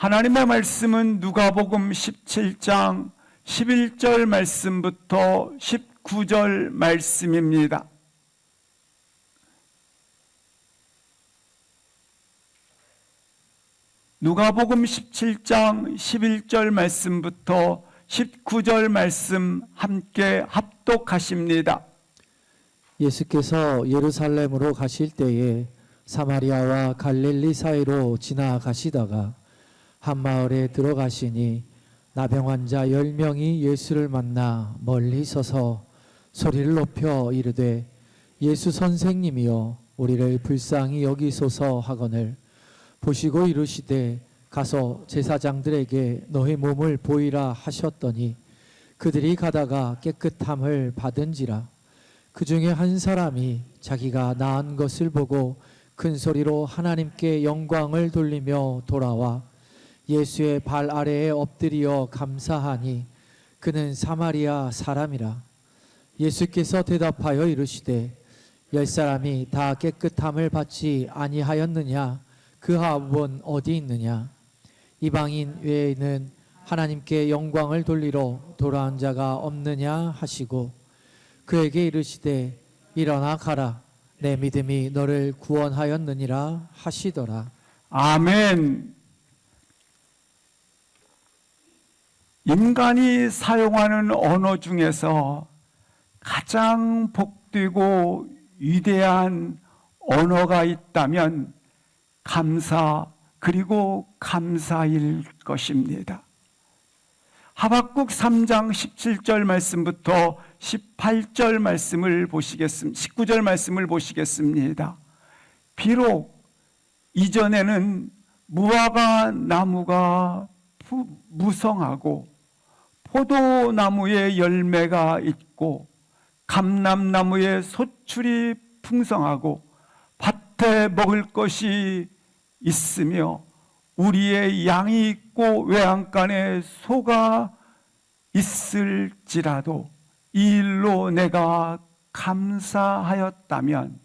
하나님의 말씀은 누가복음 17장 11절 말씀부터 19절 말씀입니다. 누가복음 17장 11절 말씀부터 19절 말씀 함께 합독하십니다. 예수께서 예루살렘으로 가실 때에 사마리아와 갈릴리 사이로 지나가시다가 한 마을에 들어가시니 나병 환자 10명이 예수를 만나 멀리 서서 소리를 높여 이르되 예수 선생님이여 우리를 불쌍히 여기소서 하거늘 보시고 이르시되 가서 제사장들에게 너의 몸을 보이라 하셨더니 그들이 가다가 깨끗함을 받은지라. 그 중에 한 사람이 자기가 나은 것을 보고 큰 소리로 하나님께 영광을 돌리며 돌아와 예수의 발 아래에 엎드리어 감사하니 그는 사마리아 사람이라. 예수께서 대답하여 이르시되 10사람이 다 깨끗함을 받지 아니하였느냐? 그 합은 어디 있느냐? 이방인 외에는 하나님께 영광을 돌리러 돌아온 자가 없느냐 하시고 그에게 이르시되 일어나 가라 내 믿음이 너를 구원하였느니라 하시더라. 아멘. 인간이 사용하는 언어 중에서 가장 복되고 위대한 언어가 있다면 감사 그리고 감사일 것입니다. 하박국 3장 17절 말씀부터 18절 말씀을 보시겠습니다. 19절 말씀을 보시겠습니다. 비록 이전에는 무화과 나무가 무성하고 포도나무에 열매가 있고 감람나무에 소출이 풍성하고 밭에 먹을 것이 있으며 우리의 양이 있고 외양간에 소가 있을지라도 이 일로 내가 감사하였다면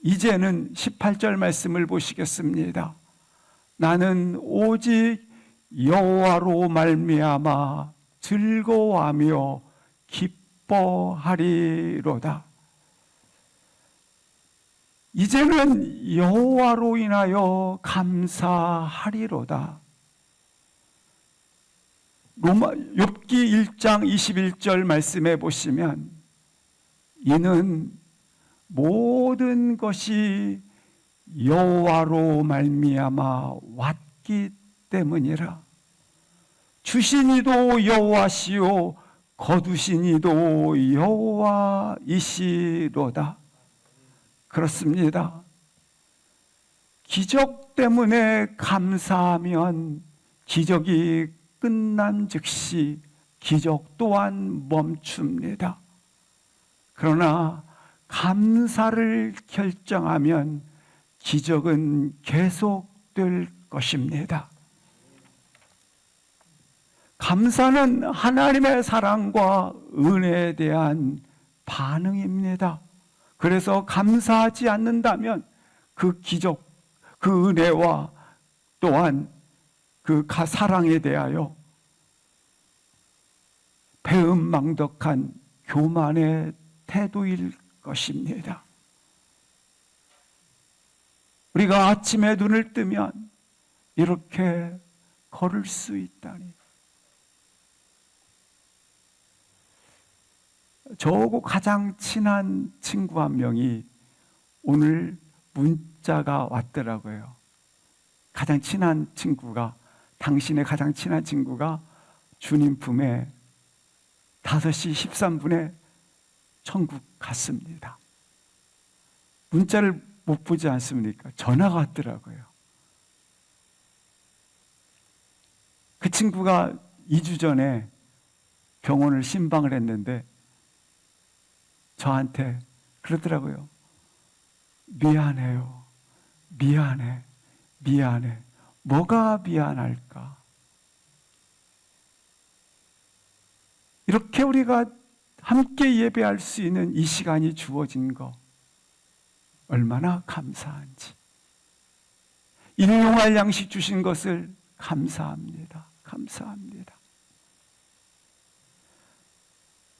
이제는 18절 말씀을 보시겠습니다. 나는 오직 여호와로 말미암아 즐거워하며 기뻐하리로다. 이제는 여호와로 인하여 감사하리로다. 욥기 1장 21절 말씀해 보시면 이는 모든 것이 여호와로 말미암아 왔기 때문이라. 주신 이도 여호와시요 거두신 이도 여호와이시로다. 그렇습니다. 기적 때문에 감사하면 기적이 끝난 즉시 기적 또한 멈춥니다. 그러나 감사를 결정하면 기적은 계속될 것입니다. 감사는 하나님의 사랑과 은혜에 대한 반응입니다. 그래서 감사하지 않는다면 그 기적, 그 은혜와 또한 그 사랑에 대하여 배은망덕한 교만의 태도일 것입니다. 우리가 아침에 눈을 뜨면 이렇게 걸을 수 있다니. 저하고 가장 친한 친구 한 명이 오늘 문자가 왔더라고요. 가장 친한 친구가, 당신의 가장 친한 친구가 주님 품에 5시 13분에 천국 갔습니다. 문자를 못 보지 않습니까? 전화가 왔더라고요. 그 친구가 2주 전에 병원을 신방을 했는데 저한테 그러더라고요. 미안해요. 미안해. 뭐가 미안할까? 이렇게 우리가 함께 예배할 수 있는 이 시간이 주어진 거 얼마나 감사한지. 일용할 양식 주신 것을 감사합니다. 감사합니다.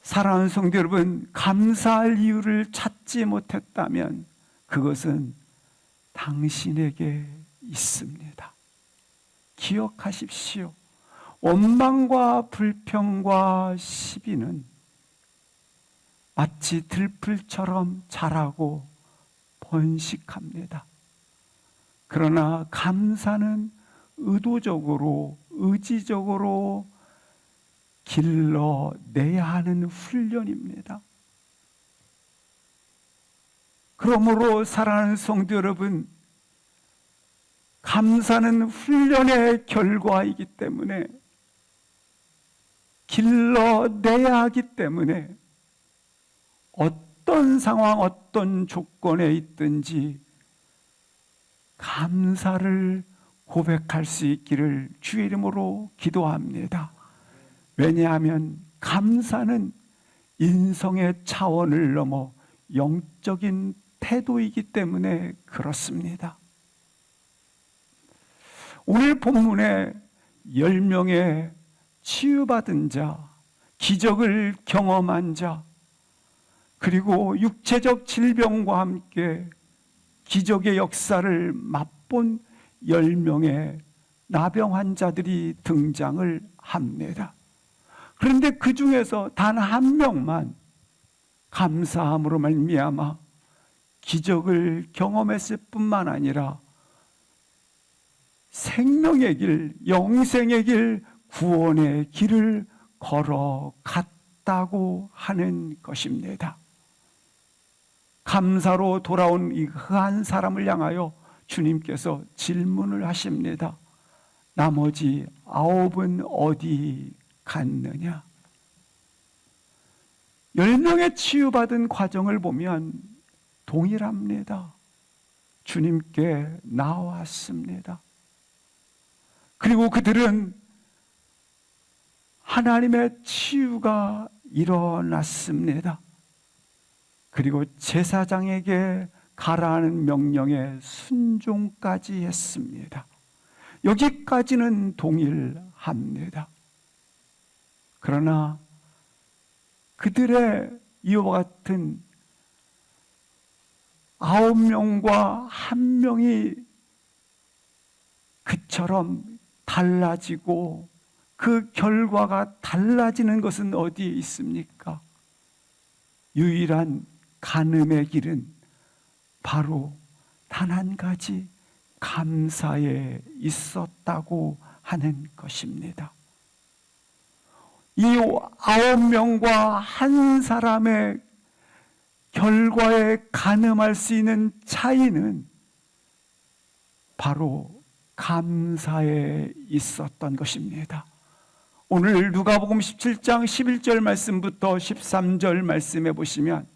사랑하는 성도 여러분, 감사할 이유를 찾지 못했다면 그것은 당신에게 있습니다. 기억하십시오. 원망과 불평과 시비는 마치 들풀처럼 자라고 번식합니다. 그러나 감사는 의도적으로, 의지적으로 길러내야 하는 훈련입니다. 그러므로 사랑하는 성도 여러분, 감사는 훈련의 결과이기 때문에, 길러내야 하기 때문에 어떤 상황, 어떤 조건에 있든지 감사를 고백할 수 있기를 주의 이름으로 기도합니다. 왜냐하면 감사는 인성의 차원을 넘어 영적인 태도이기 때문에 그렇습니다. 오늘 본문에 10명의 치유받은 자, 기적을 경험한 자, 그리고 육체적 질병과 함께 기적의 역사를 맛본 10명의 나병 환자들이 등장을 합니다. 그런데 그 중에서 단 한 명만 감사함으로 말미암아 기적을 경험했을 뿐만 아니라 생명의 길, 영생의 길, 구원의 길을 걸어갔다고 하는 것입니다. 감사로 돌아온 이 한 사람을 향하여 주님께서 질문을 하십니다. 나머지 9은 어디 갔느냐? 10명의 치유받은 과정을 보면 동일합니다. 주님께 나왔습니다. 그리고 그들은 하나님의 치유가 일어났습니다. 그리고 제사장에게 가라는 명령에 순종까지 했습니다. 여기까지는 동일합니다. 그러나 그들의 이와 같은 9명과 1명이 그처럼 달라지고 그 결과가 달라지는 것은 어디에 있습니까? 유일한 간음의 길은 바로 단 한 가지 감사에 있었다고 하는 것입니다. 이 9명과 한 사람의 결과에 가늠할 수 있는 차이는 바로 감사에 있었던 것입니다. 오늘 누가복음 17장 11절 말씀부터 13절 말씀해 보시면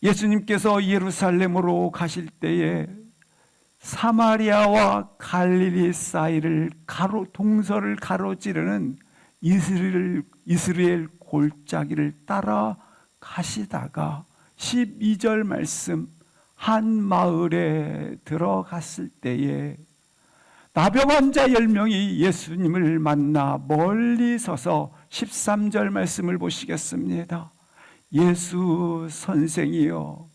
예수님께서 예루살렘으로 가실 때에 사마리아와 갈릴리 사이를 동서를 가로지르는 이스라엘 골짜기를 따라 가시다가 12절 말씀, 한 마을에 들어갔을 때에 나병 환자 10명이 예수님을 만나 멀리 서서 13절 말씀을 보시겠습니다. 예수 선생이여,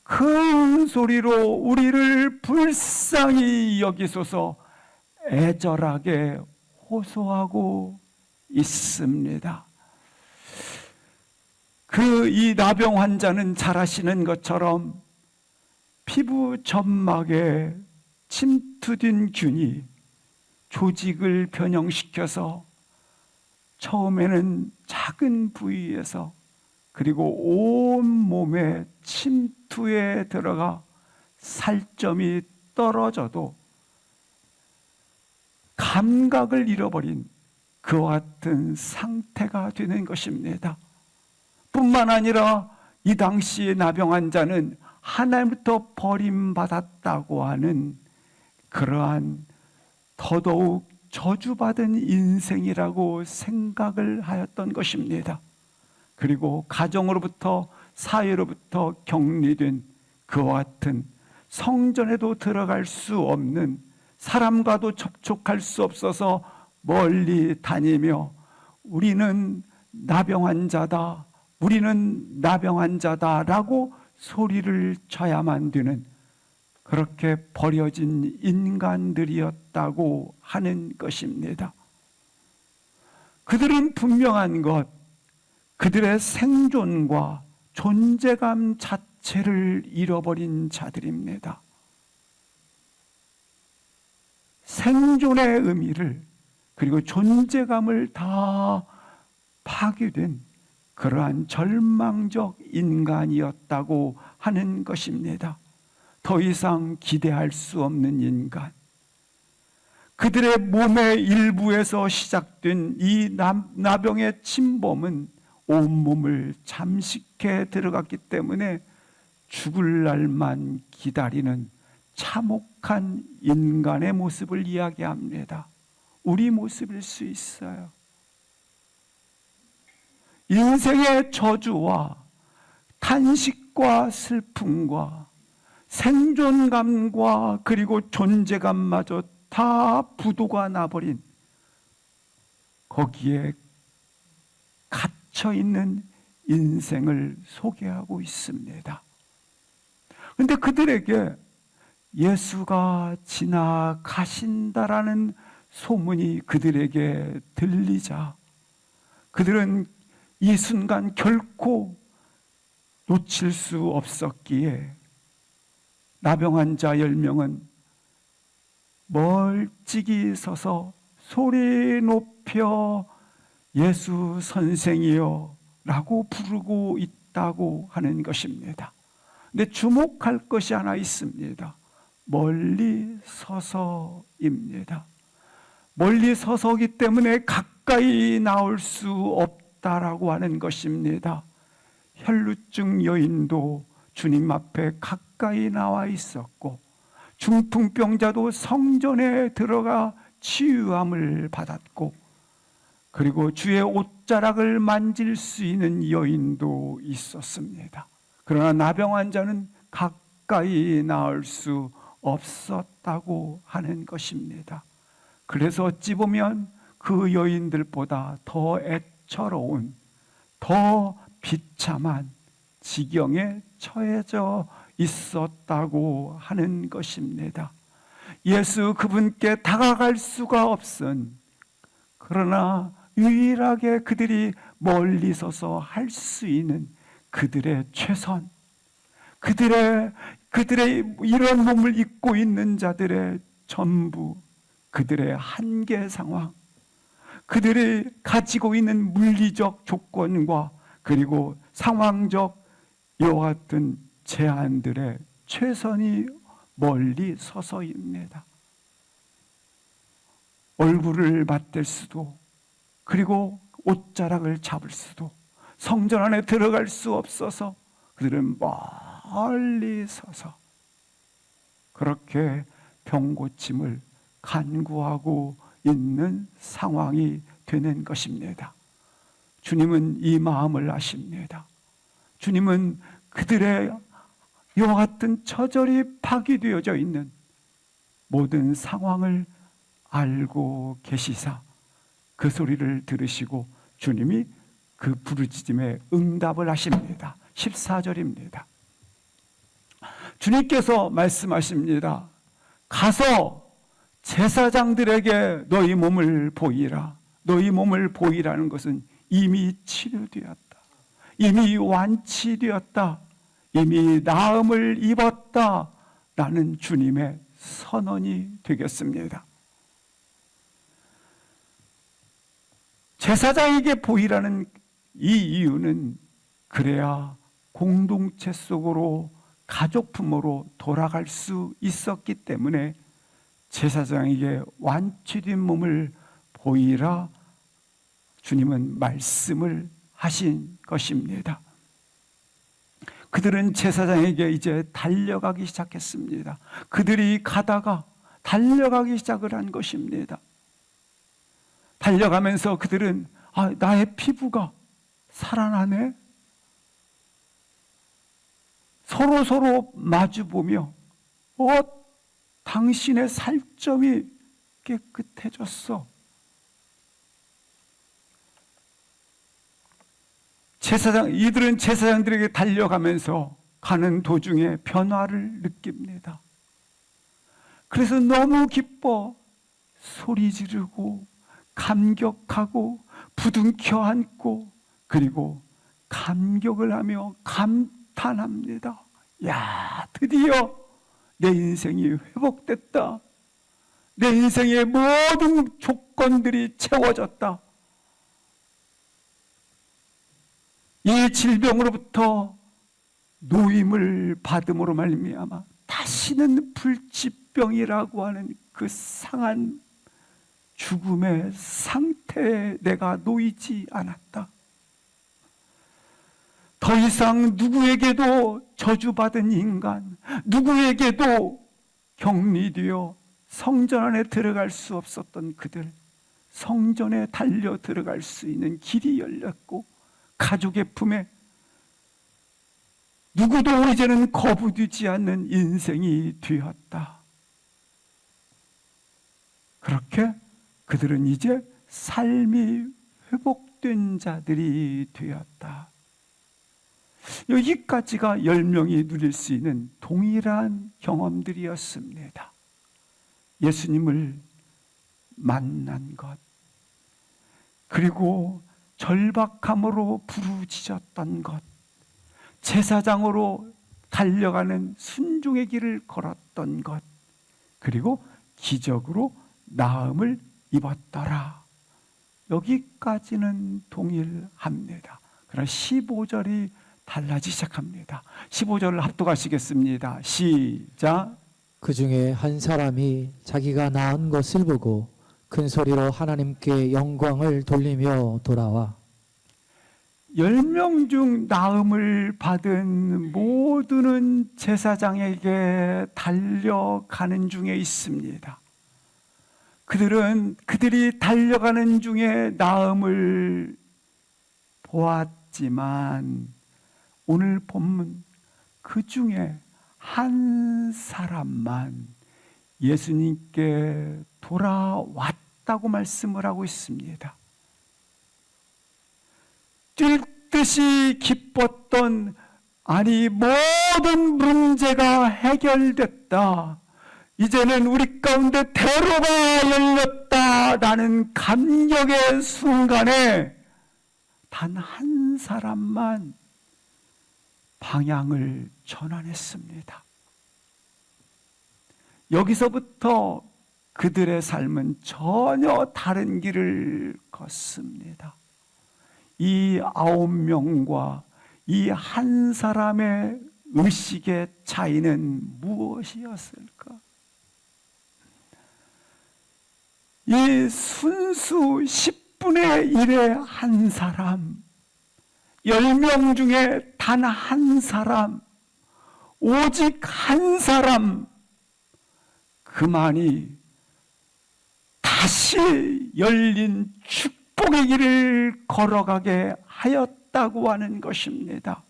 큰 소리로 우리를 불쌍히 여기소서 애절하게 호소하고 있습니다. 이 나병 환자는 잘 아시는 것처럼 피부 점막에 침투된 균이 조직을 변형시켜서 처음에는 작은 부위에서 그리고 온 몸에 침투에 들어가 살점이 떨어져도 감각을 잃어버린 그와 같은 상태가 되는 것입니다. 뿐만 아니라 이 당시의 나병 환자는 하나님부터 버림받았다고 하는 그러한 더더욱 저주받은 인생이라고 생각을 하였던 것입니다. 그리고 가정으로부터 사회로부터 격리된 그와 같은 성전에도 들어갈 수 없는, 사람과도 접촉할 수 없어서 멀리 다니며 우리는 나병 자다, 우리는 나병 자다라고 소리를 쳐야만 되는 그렇게 버려진 인간들이었다고 하는 것입니다. 그들은 분명한 것, 그들의 생존과 존재감 자체를 잃어버린 자들입니다. 생존의 의미를 그리고 존재감을 다 파괴된 그러한 절망적 인간이었다고 하는 것입니다. 더 이상 기대할 수 없는 인간. 그들의 몸의 일부에서 시작된 이 나병의 침범은 온몸을 잠식해 들어갔기 때문에 죽을 날만 기다리는 참혹한 인간의 모습을 이야기합니다. 우리 모습일 수 있어요. 인생의 저주와 탄식과 슬픔과 생존감과 그리고 존재감마저 다 부도가 나버린 거기에 갇혀있는 인생을 소개하고 있습니다. 그런데 그들에게 예수가 지나가신다라는 소문이 그들에게 들리자 그들은 이 순간 결코 놓칠 수 없었기에 나병 환자 10명은 멀찍이 서서 소리 높여 예수 선생이여 라고 부르고 있다고 하는 것입니다. 근데 주목할 것이 하나 있습니다. 멀리 서서입니다. 멀리 서서기 때문에 가까이 나올 수 없다라고 하는 것입니다. 혈루증 여인도 주님 앞에 가까이 나와 있었고 중풍병자도 성전에 들어가 치유함을 받았고 그리고 주의 옷자락을 만질 수 있는 여인도 있었습니다. 그러나 나병 환자는 가까이 나올 수 없었다고 하는 것입니다. 그래서 어찌 보면 그 여인들보다 더 애처로운, 더 비참한 지경에 처해져 있었다고 하는 것입니다. 예수 그분께 다가갈 수가 없은, 그러나 유일하게 그들이 멀리 서서 할 수 있는 그들의 최선, 그들의 이런 몸을 입고 있는 자들의 전부, 그들의 한계 상황, 그들이 가지고 있는 물리적 조건과 그리고 상황적 이와 같은 제한들의 최선이 멀리 서서입니다. 얼굴을 맞댈 수도, 그리고 옷자락을 잡을 수도, 성전 안에 들어갈 수 없어서 그들은 멀리 서서 그렇게 병고침을 간구하고 있는 상황이 되는 것입니다. 주님은 이 마음을 아십니다. 주님은 그들의 이와 같은 처절히 파괴되어져 있는 모든 상황을 알고 계시사 그 소리를 들으시고 주님이 그 부르짖음에 응답을 하십니다. 14절입니다. 주님께서 말씀하십니다. 가서 제사장들에게 너희 몸을 보이라. 너희 몸을 보이라는 것은 이미 치료되었다. 이미 완치되었다. 이미 나음을 입었다. 라는 주님의 선언이 되겠습니다. 제사장에게 보이라는 이 이유는 그래야 공동체 속으로 가족품으로 돌아갈 수 있었기 때문에 제사장에게 완치된 몸을 보이라 주님은 말씀을 하신 것입니다. 그들은 제사장에게 이제 달려가기 시작했습니다. 그들이 가다가 달려가기 시작을 한 것입니다. 달려가면서 그들은 나의 피부가 살아나네? 서로 마주보며 당신의 살점이 깨끗해졌어. 이들은 제사장들에게 달려가면서 가는 도중에 변화를 느낍니다. 그래서 너무 기뻐 소리 지르고 감격하고 부둥켜 안고 그리고 감격을 하며 감탄합니다. 야, 드디어 내 인생이 회복됐다. 내 인생의 모든 조건들이 채워졌다. 이 질병으로부터 노임을 받음으로 말미암아 다시는 불치병이라고 하는 그 상한 죽음의 상태에 내가 놓이지 않았다. 더 이상 누구에게도 저주받은 인간, 누구에게도 격리되어 성전 안에 들어갈 수 없었던 그들, 성전에 달려 들어갈 수 있는 길이 열렸고 가족의 품에 누구도 이제는 거부되지 않는 인생이 되었다. 그렇게 그들은 이제 삶이 회복된 자들이 되었다. 여기까지가 10명이 누릴 수 있는 동일한 경험들이었습니다. 예수님을 만난 것, 그리고 절박함으로 부르짖었던 것, 제사장으로 달려가는 순종의 길을 걸었던 것, 그리고 기적으로 나음을 입었더라. 여기까지는 동일합니다. 그러나 15절이 달라지기 시작합니다. 15절을 합독하시겠습니다. 시작. 그 중에 한 사람이 자기가 나은 것을 보고 큰 소리로 하나님께 영광을 돌리며 돌아와 10명 중 나음을 받은 모두는 제사장에게 달려가는 중에 있습니다. 그들이 달려가는 중에 나음을 보았지만 오늘 본문 그 중에 한 사람만 예수님께 돌아왔다고 말씀을 하고 있습니다. 뛸 듯이 기뻤던, 아니 모든 문제가 해결됐다, 이제는 우리 가운데 대로가 열렸다라는 감격의 순간에 단 한 사람만 방향을 전환했습니다. 여기서부터 그들의 삶은 전혀 다른 길을 걷습니다. 이 9명과 이 한 사람의 의식의 차이는 무엇이었을까? 이 순수 10분의 1의 한 사람, 10명 중에 단 한 사람, 오직 한 사람, 그만이 다시 열린 축복의 길을 걸어가게 하였다고 하는 것입니다.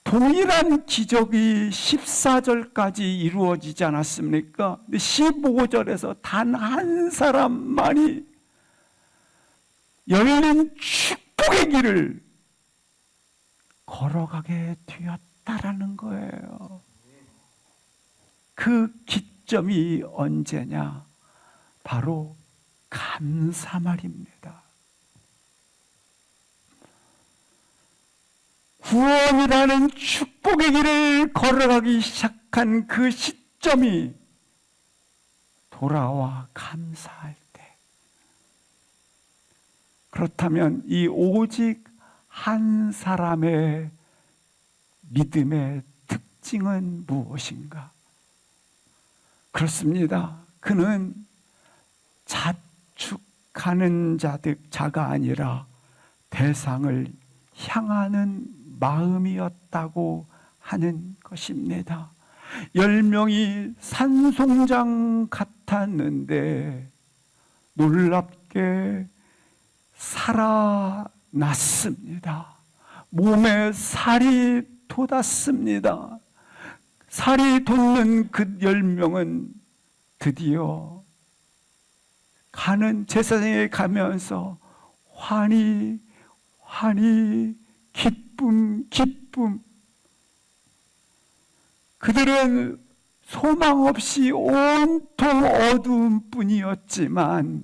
동일한 기적이 14절까지 이루어지지 않았습니까? 15절에서 단 한 사람만이 열린 축복의 길을 걸어가게 되었다라는 거예요. 그 기점이 언제냐? 바로 감사말입니다. 구원이라는 축복의 길을 걸어가기 시작한 그 시점이 돌아와 감사할 때. 그렇다면 이 오직 한 사람의 믿음의 특징은 무엇인가? 그렇습니다. 그는 자축하는 자가 아니라 대상을 향하는 마음이었다고 하는 것입니다. 10명이 산송장 같았는데 놀랍게 살아났습니다. 몸에 살이 돋았습니다. 살이 돋는 그 10명은 드디어 가는 제사장에 가면서 환히 기쁨, 기쁨. 그들은 소망 없이 온통 어두운 뿐이었지만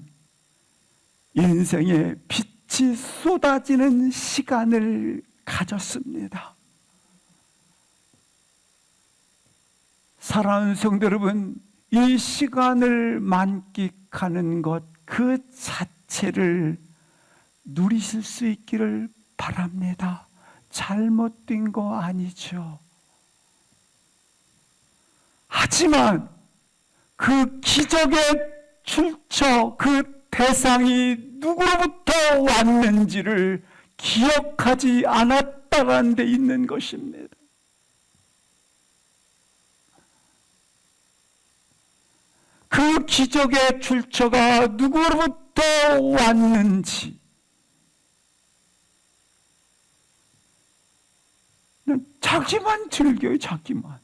인생의 빛이 쏟아지는 시간을 가졌습니다. 사랑하는 성도 여러분, 이 시간을 만끽하는 것 그 자체를 누리실 수 있기를 바랍니다. 잘못된 거 아니죠. 하지만 그 기적의 출처, 그 대상이 누구로부터 왔는지를 기억하지 않았다는 데 있는 것입니다. 그 기적의 출처가 누구로부터 왔는지 자기만 즐겨요, 자기만.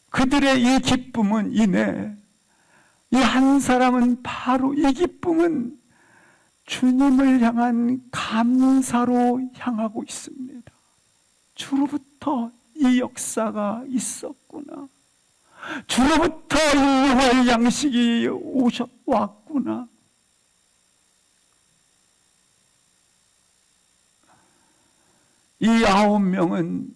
그들의 이 기쁨은 이내 이 한 사람은 바로 이 기쁨은 주님을 향한 감사로 향하고 있습니다. 주로부터 이 역사가 있었구나. 주로부터 이 영화의 양식이 왔구나. 이 9명은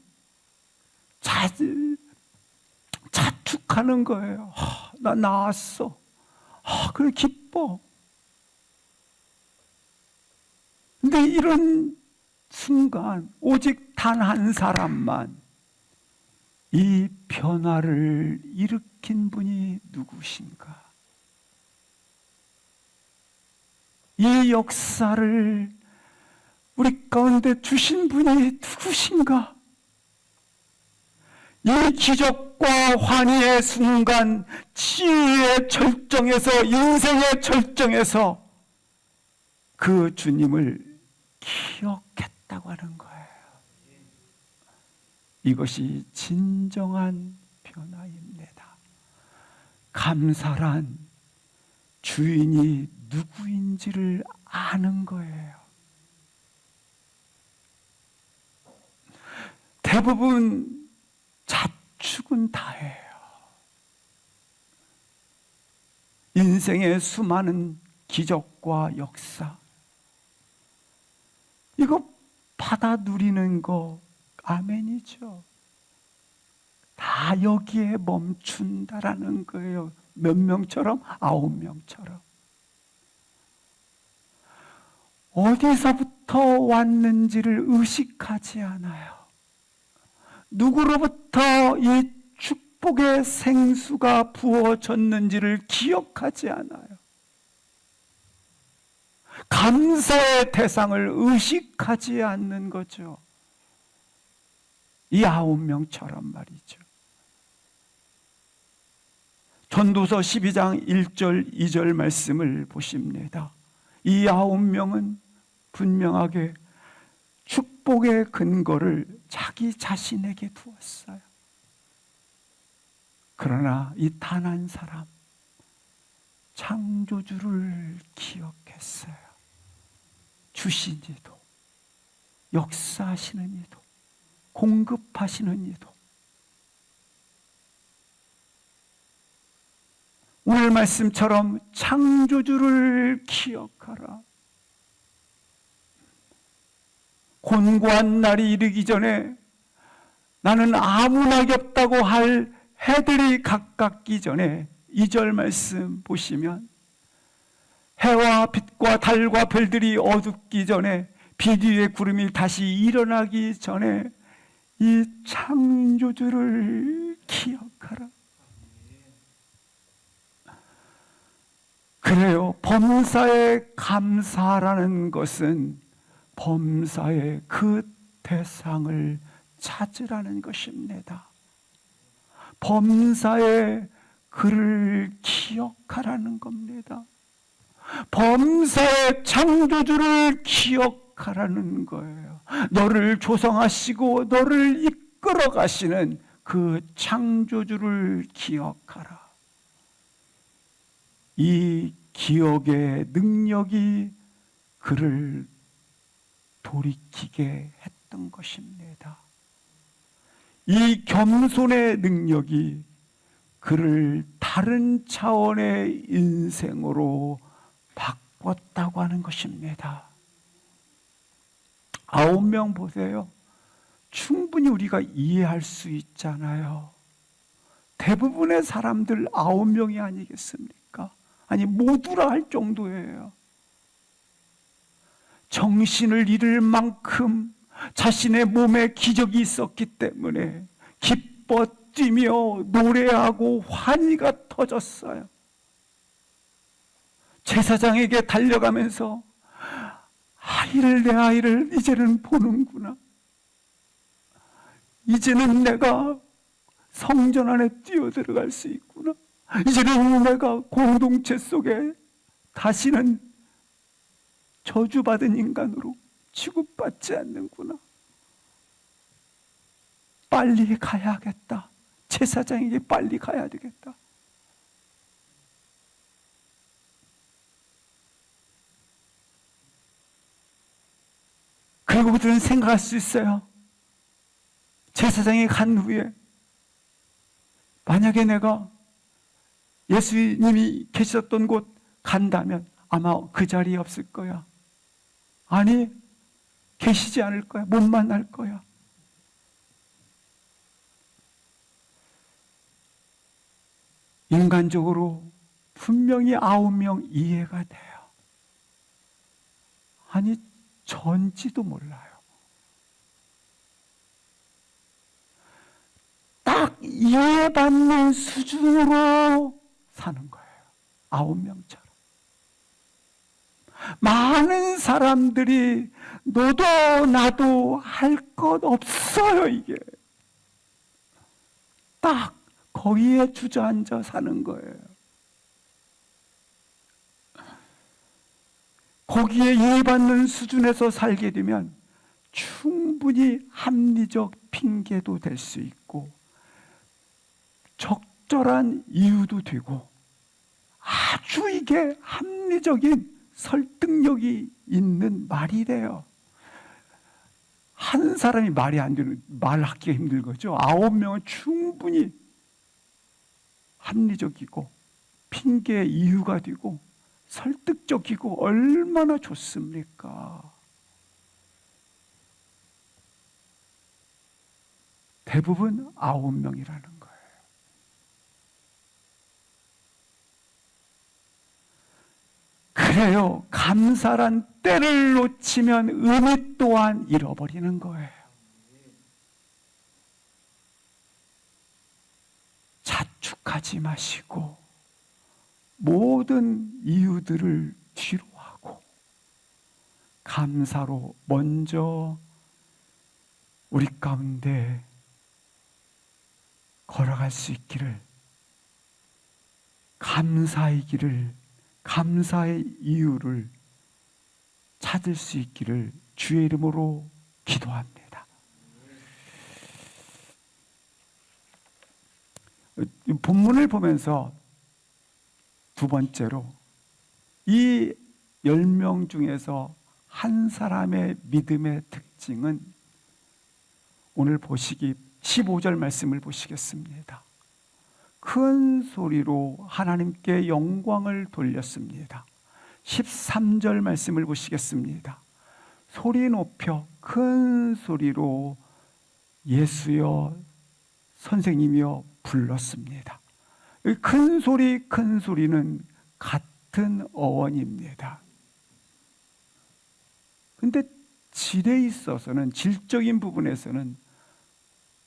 자축하는 거예요. 나 나왔어. 그래, 기뻐. 근데 이런 순간 오직 단 한 사람만 이 변화를 일으킨 분이 누구신가? 이 역사를 우리 가운데 주신 분이 누구신가? 이 기적과 환희의 순간, 치유의 절정에서, 인생의 절정에서 그 주님을 기억했다고 하는 거예요. 이것이 진정한 변화입니다. 감사란 주인이 누구인지를 아는 거예요. 대부분 자축은 다해요. 인생의 수많은 기적과 역사, 이거 받아 누리는 거 아멘이죠. 다 여기에 멈춘다라는 거예요. 몇 명처럼? 9명처럼. 어디서부터 왔는지를 의식하지 않아요. 누구로부터 이 축복의 생수가 부어졌는지를 기억하지 않아요. 감사의 대상을 의식하지 않는 거죠. 이 9명처럼 말이죠. 전도서 12장 1절 2절 말씀을 보십니다. 이 9명은 분명하게 축복의 근거를 자기 자신에게 두었어요. 그러나 이 단 한 사람, 창조주를 기억했어요. 주신 이도, 역사하시는 이도, 공급하시는 이도. 오늘 말씀처럼 창조주를 기억하라. 곤고한 날이 이르기 전에 나는 아무 낙이 없다고 할 해들이 가깝기 전에 2절 말씀 보시면 해와 빛과 달과 별들이 어둡기 전에 빛 위에 구름이 다시 일어나기 전에 이 창조주를 기억하라. 그래요. 범사에 감사라는 것은 범사의 그 대상을 찾으라는 것입니다. 범사의 그를 기억하라는 겁니다. 범사의 창조주를 기억하라는 거예요. 너를 조성하시고 너를 이끌어 가시는 그 창조주를 기억하라. 이 기억의 능력이 그를 돌이키게 했던 것입니다. 이 겸손의 능력이 그를 다른 차원의 인생으로 바꿨다고 하는 것입니다. 9명 보세요. 충분히 우리가 이해할 수 있잖아요. 대부분의 사람들 9명이 아니겠습니까? 아니, 모두라 할 정도예요. 정신을 잃을 만큼 자신의 몸에 기적이 있었기 때문에 기뻐 뛰며 노래하고 환희가 터졌어요. 제사장에게 달려가면서 내 아이를 이제는 보는구나. 이제는 내가 성전 안에 뛰어들어갈 수 있구나. 이제는 내가 공동체 속에 다시는 저주받은 인간으로 취급받지 않는구나. 빨리 가야겠다. 제사장에게 빨리 가야 되겠다. 그리고 그들은 생각할 수 있어요. 제사장이 간 후에 만약에 내가 예수님이 계셨던 곳 간다면 아마 그 자리에 없을 거야. 아니, 계시지 않을 거야. 못 만날 거야. 인간적으로 분명히 9명 이해가 돼요. 아니, 전지도 몰라요. 딱 이해받는 수준으로 사는 거예요. 9명처럼. 많은 사람들이 너도 나도 할 것 없어요, 이게. 딱 거기에 주저앉아 사는 거예요. 거기에 이해받는 수준에서 살게 되면 충분히 합리적 핑계도 될 수 있고 적절한 이유도 되고 아주 이게 합리적인 설득력이 있는 말이 돼요. 한 사람이 말이 안 되는, 말하기가 힘든 거죠. 9명은 충분히 합리적이고 핑계의 이유가 되고 설득적이고 얼마나 좋습니까? 대부분 9명이라는 거예요. 그래요. 감사란 때를 놓치면 은혜 또한 잃어버리는 거예요. 자축하지 마시고 모든 이유들을 뒤로 하고 감사로 먼저 우리 가운데 걸어갈 수 있기를, 감사의 길을, 감사의 이유를 찾을 수 있기를 주의 이름으로 기도합니다. 본문을 보면서 두 번째로 이 10명 중에서 한 사람의 믿음의 특징은 오늘 보시기 15절 말씀을 보시겠습니다. 큰 소리로 하나님께 영광을 돌렸습니다. 13절 말씀을 보시겠습니다. 소리 높여 큰 소리로 예수여 선생님이여 불렀습니다. 큰 소리는 같은 어원입니다. 근데 질에 있어서는, 질적인 부분에서는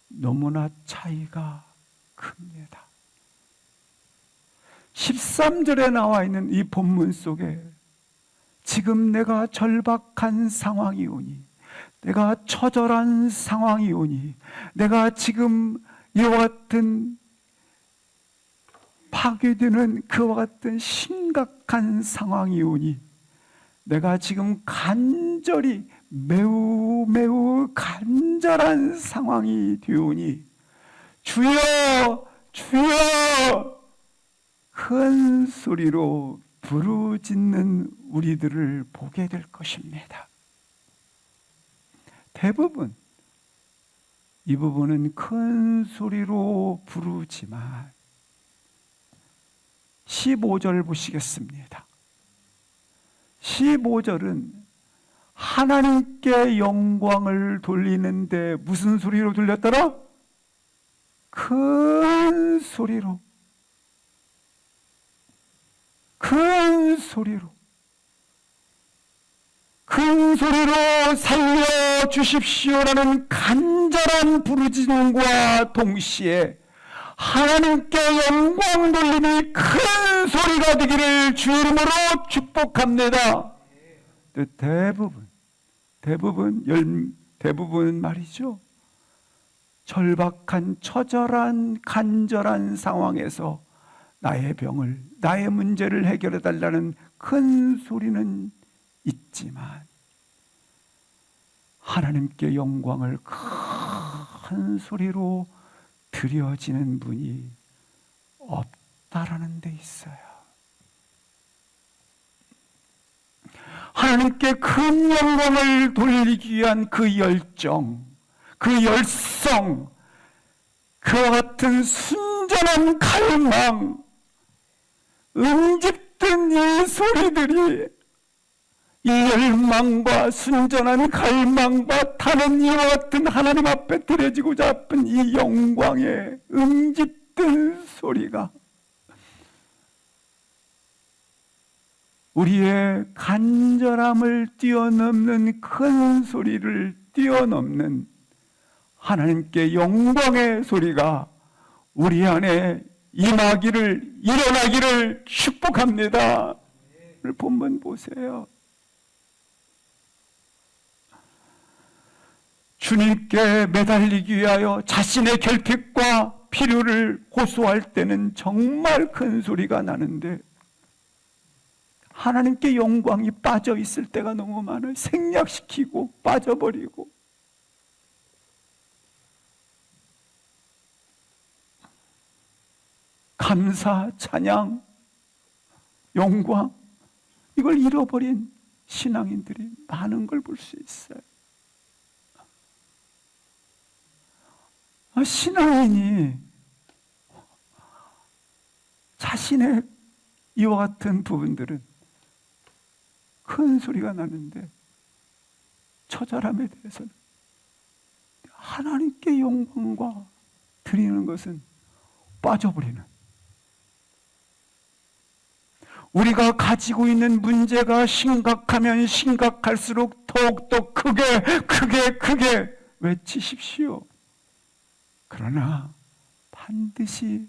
너무나 차이가 큽니다. 13절에 나와 있는 이 본문 속에 지금 내가 절박한 상황이 오니, 내가 처절한 상황이 오니, 내가 지금 이와 같은 파괴되는 그와 같은 심각한 상황이 오니, 내가 지금 간절히 매우 간절한 상황이 되오니 주여 주여 큰 소리로 부르짖는 우리들을 보게 될 것입니다. 대부분 이 부분은 큰 소리로 부르지만 15절 보시겠습니다. 15절은 하나님께 영광을 돌리는데 무슨 소리로 돌렸더라? 큰 소리로. 큰 소리로. 큰 소리로 살려주십시오라는 간절한 부르짖음과 동시에 하나님께 영광 돌림이 큰 소리가 되기를 주 이름으로 축복합니다. 대부분 말이죠. 절박한 처절한 간절한 상황에서 나의 병을, 나의 문제를 해결해 달라는 큰 소리는 있지만 하나님께 영광을 큰 소리로 드려지는 분이 없다라는 데 있어요. 하나님께 큰 영광을 돌리기 위한 그 열정, 그 열성, 그와 같은 순전한 갈망, 음집든 이 소리들이 이 열망과 순전한 갈망과 타는 이와 같은 하나님 앞에 드려지고자 하는 이 영광의 음집든 소리가 우리의 간절함을 뛰어넘는 큰 소리를 뛰어넘는 하나님께 영광의 소리가 우리 안에 임하기를, 일어나기를 축복합니다. 오늘 본문 보세요. 주님께 매달리기 위하여 자신의 결핍과 필요를 호소할 때는 정말 큰 소리가 나는데 하나님께 영광이 빠져 있을 때가 너무 많아요. 생략시키고 빠져버리고. 감사, 찬양, 영광 이걸 잃어버린 신앙인들이 많은 걸 볼 수 있어요. 신앙인이 자신의 이와 같은 부분들은 큰 소리가 나는데 처절함에 대해서는 하나님께 영광과 드리는 것은 빠져버리는, 우리가 가지고 있는 문제가 심각하면 심각할수록 더욱더 크게 외치십시오. 그러나 반드시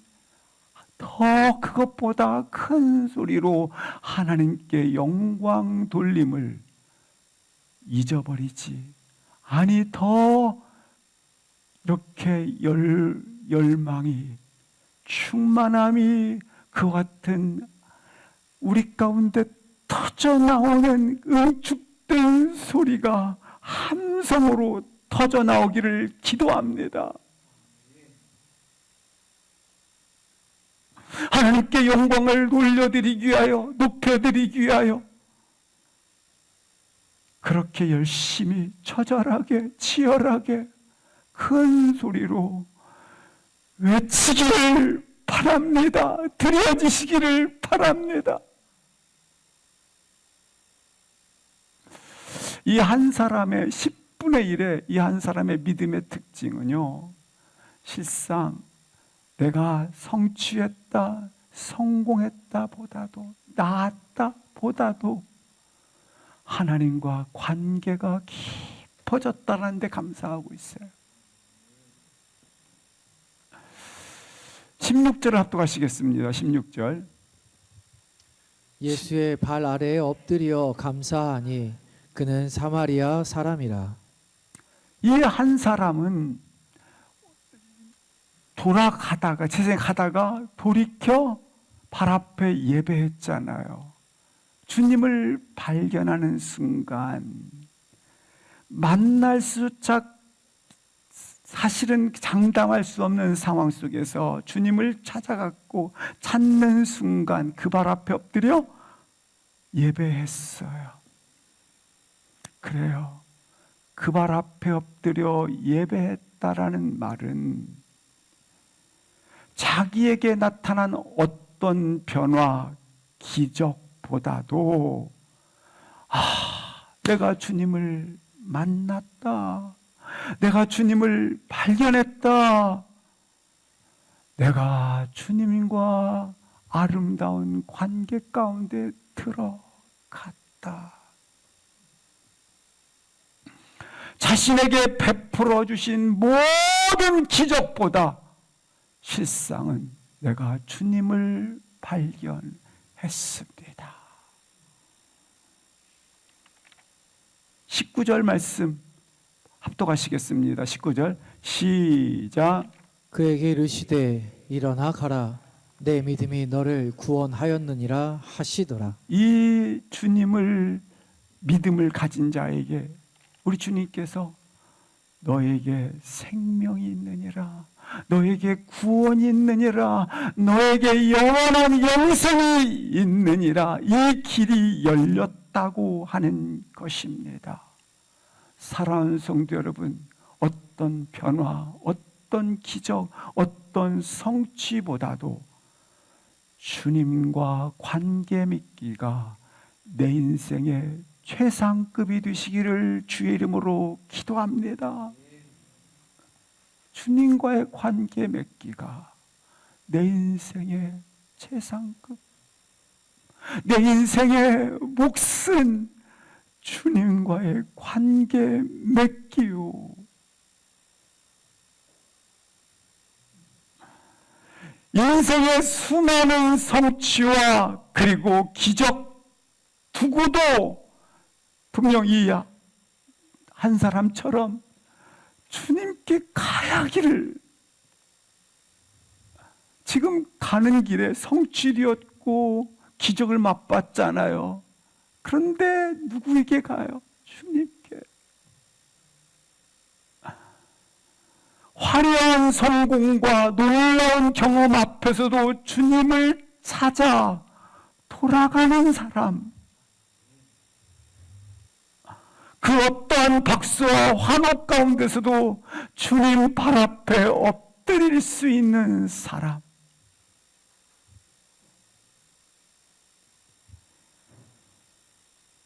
더 그것보다 큰 소리로 하나님께 영광 돌림을 잊어버리지, 아니 더 이렇게 열망이, 충만함이 그 같은 우리 가운데 터져나오는 응축된 소리가 함성으로 터져나오기를 기도합니다. 하나님께 영광을 돌려드리기 위하여, 높여드리기 위하여 그렇게 열심히 처절하게 치열하게 큰 소리로 외치기를 바랍니다. 드려지시기를 바랍니다. 이 한 사람의 10분의 1의 이 한 사람의 믿음의 특징은요, 실상 내가 성취했다, 성공했다 보다도, 나았다 보다도 하나님과 관계가 깊어졌다는 데 감사하고 있어요. 16절을 합독하시겠습니다. 16절. 예수의 발 아래에 엎드려 감사하니 그는 사마리아 사람이라. 이 한 사람은 돌아가다가, 재생하다가 돌이켜 발 앞에 예배했잖아요. 주님을 발견하는 순간 만날 수작 사실은 장담할 수 없는 상황 속에서 주님을 찾아갔고 찾는 순간 그 발 앞에 엎드려 예배했어요. 그래요. 그 발 앞에 엎드려 예배했다라는 말은 자기에게 나타난 어떤 변화, 기적보다도 내가 주님을 만났다. 내가 주님을 발견했다. 내가 주님과 아름다운 관계 가운데 들어갔다. 자신에게 베풀어 주신 모든 기적보다 실상은 내가 주님을 발견했습니다. 19절 말씀 합독하시겠습니다. 19절 시작. 그에게 이르시되 일어나 가라 내 믿음이 너를 구원하였느니라 하시더라. 이 주님을 믿음을 가진 자에게 우리 주님께서 너에게 생명이 있느니라, 너에게 구원이 있느니라, 너에게 영원한 영생이 있느니라, 이 길이 열렸다고 하는 것입니다. 사랑하는 성도 여러분, 어떤 변화, 어떤 기적, 어떤 성취보다도 주님과 관계 맺기가 내 인생의 최상급이 되시기를 주의 이름으로 기도합니다. 주님과의 관계 맺기가 내 인생의 최상급, 내 인생의 몫은 주님과의 관계 맺기요. 인생의 수많은 성취와 그리고 기적 두고도 분명히 한 사람처럼 주님께 가야 하기를, 지금 가는 길에 성취되었고 기적을 맛봤잖아요. 그런데 누구에게 가요? 주님께. 화려한 성공과 놀라운 경험 앞에서도 주님을 찾아 돌아가는 사람, 그 어떠한 박수와 환호 가운데서도 주님 발 앞에 엎드릴 수 있는 사람,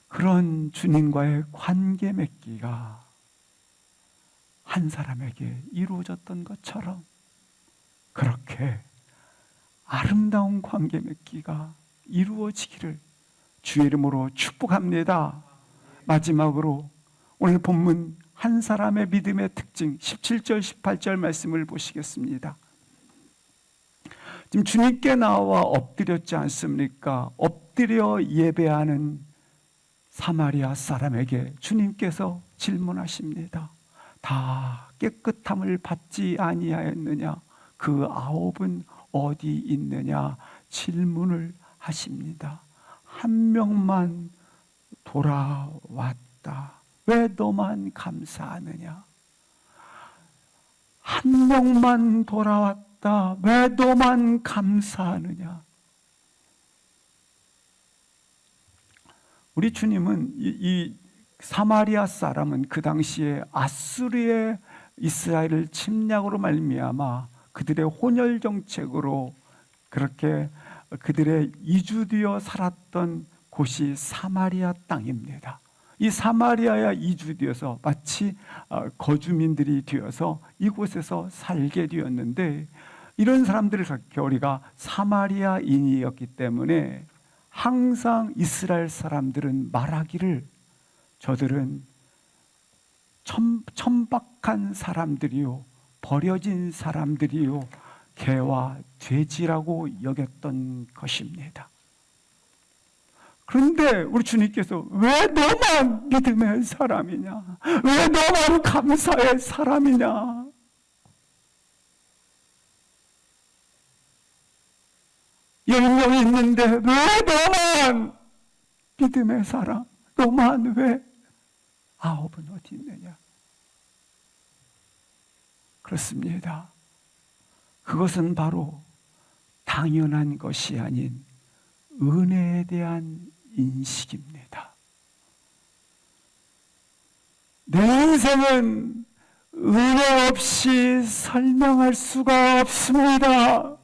그런 주님과의 관계 맺기가 한 사람에게 이루어졌던 것처럼 그렇게 아름다운 관계 맺기가 이루어지기를 주의 이름으로 축복합니다. 마지막으로 오늘 본문 한 사람의 믿음의 특징 17절 18절 말씀을 보시겠습니다. 지금 주님께 나와 엎드렸지 않습니까? 엎드려 예배하는 사마리아 사람에게 주님께서 질문하십니다. 다 깨끗함을 받지 아니하였느냐? 그 아홉은 어디 있느냐? 질문을 하십니다. 한 명만 돌아왔다. 왜 너만 감사하느냐? 한 명만 돌아왔다. 왜 너만 감사하느냐? 우리 주님은 이 사마리아 사람은 그 당시에 아수르의 이스라엘을 침략으로 말미암아 그들의 혼혈 정책으로 그렇게 그들의 이주되어 살았던 곳이 사마리아 땅입니다. 이 사마리아에 이주되어서 마치 거주민들이 되어서 이곳에서 살게 되었는데, 이런 사람들을 그렇게 우리가 사마리아인이었기 때문에 항상 이스라엘 사람들은 말하기를 저들은 천박한 사람들이요, 버려진 사람들이요, 개와 돼지라고 여겼던 것입니다. 그런데 우리 주님께서 왜 너만 믿음의 사람이냐? 왜 너만 감사의 사람이냐? 열 명이 있는데 왜 너만 믿음의 사람? 너만 왜? 아홉은 어디 있느냐? 그렇습니다. 그것은 바로 당연한 것이 아닌 은혜에 대한 인식입니다. 내 인생은 은혜 없이 설명할 수가 없습니다.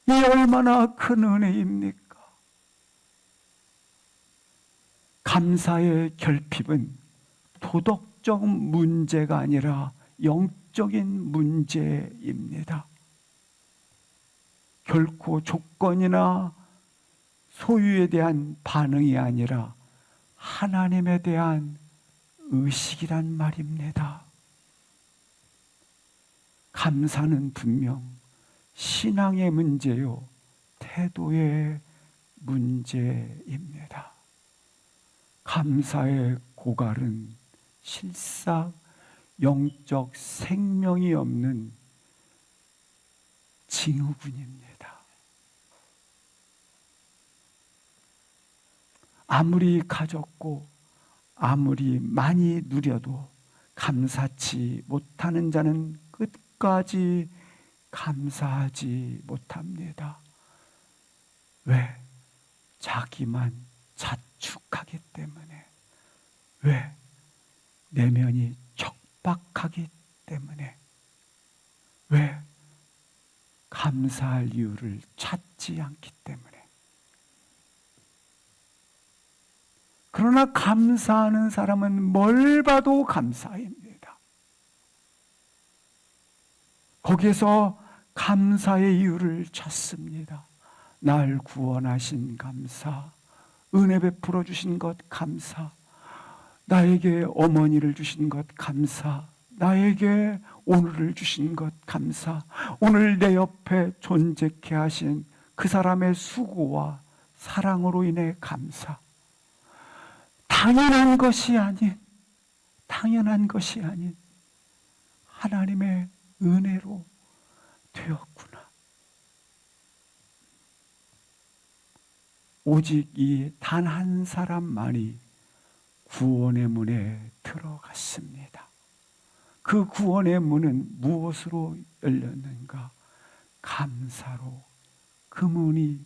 이 얼마나 큰 은혜입니까? 감사의 결핍은 도덕적 문제가 아니라 영적인 문제입니다. 결코 조건이나 소유에 대한 반응이 아니라 하나님에 대한 의식이란 말입니다. 감사는 분명 신앙의 문제요, 태도의 문제입니다. 감사의 고갈은 실상 영적 생명이 없는 징후군입니다. 아무리 가졌고 아무리 많이 누려도 감사치 못하는 자는 끝까지 감사하지 못합니다. 왜? 자기만 자축하기 때문에. 왜? 내면이 척박하기 때문에. 왜? 감사할 이유를 찾지 않기 때문에. 그러나 감사하는 사람은 뭘 봐도 감사입니다. 거기에서 감사의 이유를 찾습니다. 날 구원하신 감사, 은혜 베풀어 주신 것 감사, 나에게 어머니를 주신 것 감사, 나에게 오늘을 주신 것 감사, 오늘 내 옆에 존재케 하신 그 사람의 수고와 사랑으로 인해 감사. 당연한 것이 아닌 하나님의 은혜로 되었구나. 오직 이 단 한 사람만이 구원의 문에 들어갔습니다. 그 구원의 문은 무엇으로 열렸는가? 감사로 그 문이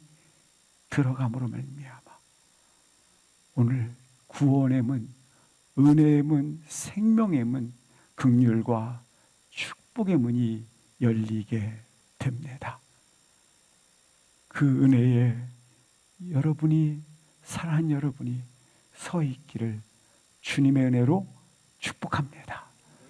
들어감으로 말미암아 오늘 구원의 문, 은혜의 문, 생명의 문, 긍휼과 축복의 문이 열리게 됩니다. 그 은혜에 여러분이, 사랑하는 여러분이 서 있기를 주님의 은혜로 축복합니다.